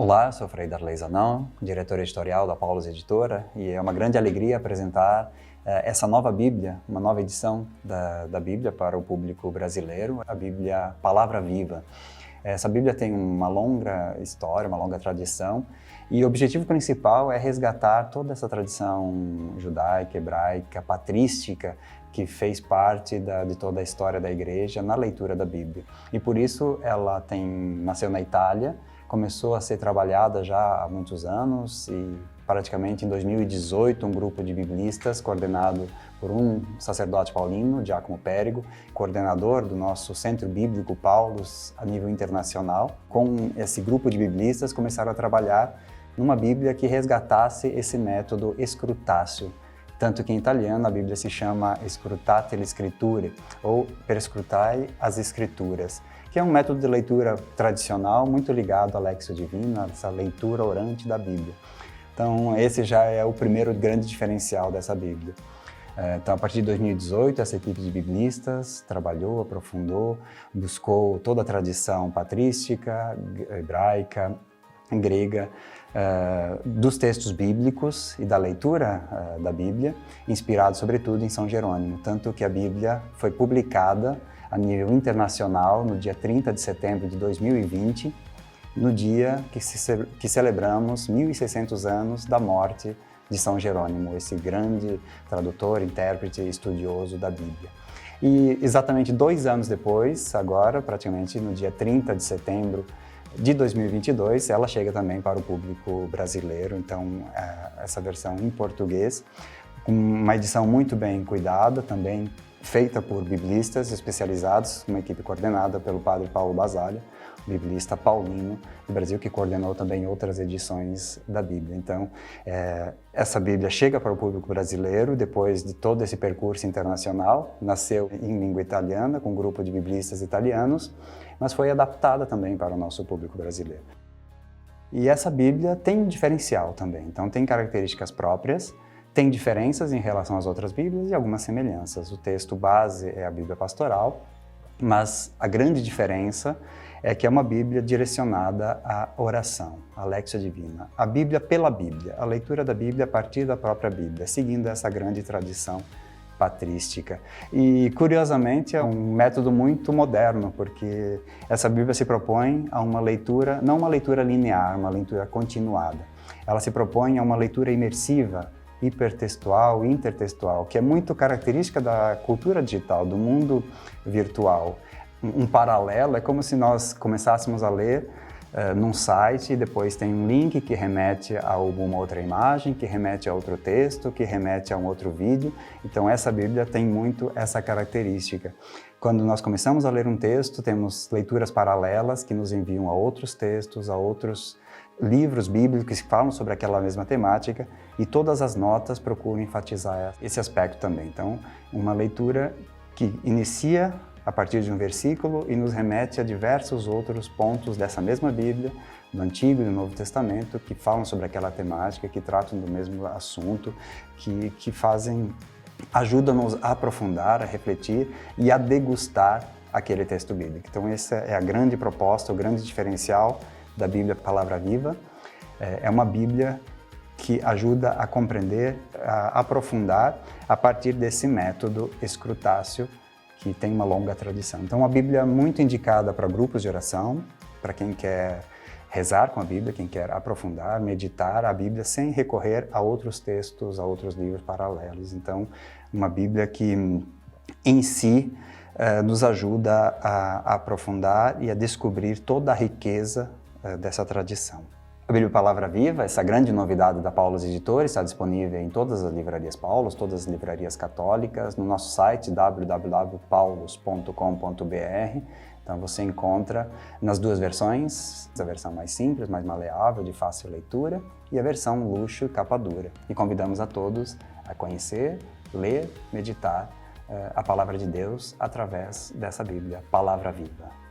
Olá, sou Frei Darley Zanon, diretor editorial da Paulus Editora, e é uma grande alegria apresentar essa nova Bíblia, uma nova edição da Bíblia para o público brasileiro, a Bíblia Palavra Viva. Essa Bíblia tem uma longa história, uma longa tradição, e o objetivo principal é resgatar toda essa tradição judaica, hebraica, patrística, que fez parte de toda a história da Igreja na leitura da Bíblia. E por isso ela nasceu na Itália, começou a ser trabalhada já há muitos anos e praticamente em 2018 um grupo de biblistas coordenado por um sacerdote paulino, Giacomo Perigo, coordenador do nosso Centro Bíblico Paulus a nível internacional. Com esse grupo de biblistas começaram a trabalhar numa Bíblia que resgatasse esse método scrutatio, tanto que em italiano a Bíblia se chama Scrutate le Scritture, ou Perscrutai as Escrituras, que é um método de leitura tradicional muito ligado à Lexio Divina, essa leitura orante da Bíblia. Então esse já é o primeiro grande diferencial dessa Bíblia. Então a partir de 2018 essa equipe de biblistas trabalhou, aprofundou, buscou toda a tradição patrística, hebraica, grega, dos textos bíblicos e da leitura da Bíblia, inspirado sobretudo em São Jerônimo, tanto que a Bíblia foi publicada a nível internacional no dia 30 de setembro de 2020, no dia que celebramos 1.600 anos da morte de São Jerônimo, esse grande tradutor, intérprete e estudioso da Bíblia. E exatamente 2 anos depois, agora praticamente no dia 30 de setembro de 2022, ela chega também para o público brasileiro, então essa versão em português, com uma edição muito bem cuidada, também feita por biblistas especializados, uma equipe coordenada pelo padre Paulo Basaglia, biblista paulino do Brasil, que coordenou também outras edições da Bíblia. Então, essa Bíblia chega para o público brasileiro depois de todo esse percurso internacional, nasceu em língua italiana, com um grupo de biblistas italianos, mas foi adaptada também para o nosso público brasileiro. E essa Bíblia tem um diferencial também, então tem características próprias, tem diferenças em relação às outras Bíblias e algumas semelhanças. O texto base é a Bíblia Pastoral, mas a grande diferença é que é uma Bíblia direcionada à oração, à Lexio Divina. A Bíblia pela Bíblia, a leitura da Bíblia a partir da própria Bíblia, seguindo essa grande tradição patrística. E, curiosamente, é um método muito moderno, porque essa Bíblia se propõe a uma leitura, não uma leitura linear, uma leitura continuada. Ela se propõe a uma leitura imersiva, hipertextual, intertextual, que é muito característica da cultura digital, do mundo virtual. Um paralelo é como se nós começássemos a ler num site e depois tem um link que remete a alguma outra imagem, que remete a outro texto, que remete a um outro vídeo. Então essa Bíblia tem muito essa característica. Quando nós começamos a ler um texto, temos leituras paralelas que nos enviam a outros textos, a outros livros bíblicos que falam sobre aquela mesma temática, e todas as notas procuram enfatizar esse aspecto também. Então, uma leitura que inicia a partir de um versículo e nos remete a diversos outros pontos dessa mesma Bíblia, do Antigo e do Novo Testamento, que falam sobre aquela temática, que tratam do mesmo assunto, que ajudam-nos a aprofundar, a refletir e a degustar aquele texto bíblico. Então, essa é a grande proposta, o grande diferencial da Bíblia Palavra Viva. É uma Bíblia que ajuda a compreender, a aprofundar a partir desse método scrutatio, que tem uma longa tradição. Então, uma Bíblia muito indicada para grupos de oração, para quem quer rezar com a Bíblia, quem quer aprofundar, meditar a Bíblia sem recorrer a outros textos, a outros livros paralelos. Então, uma Bíblia que, em si, nos ajuda a aprofundar e a descobrir toda a riqueza dessa tradição. A Bíblia Palavra Viva, essa grande novidade da Paulus Editora, está disponível em todas as livrarias Paulus, todas as livrarias católicas, no nosso site www.paulus.com.br. Então você encontra nas duas versões, a versão mais simples, mais maleável, de fácil leitura, e a versão luxo e capa dura. E convidamos a todos a conhecer, ler, meditar a Palavra de Deus através dessa Bíblia Palavra Viva.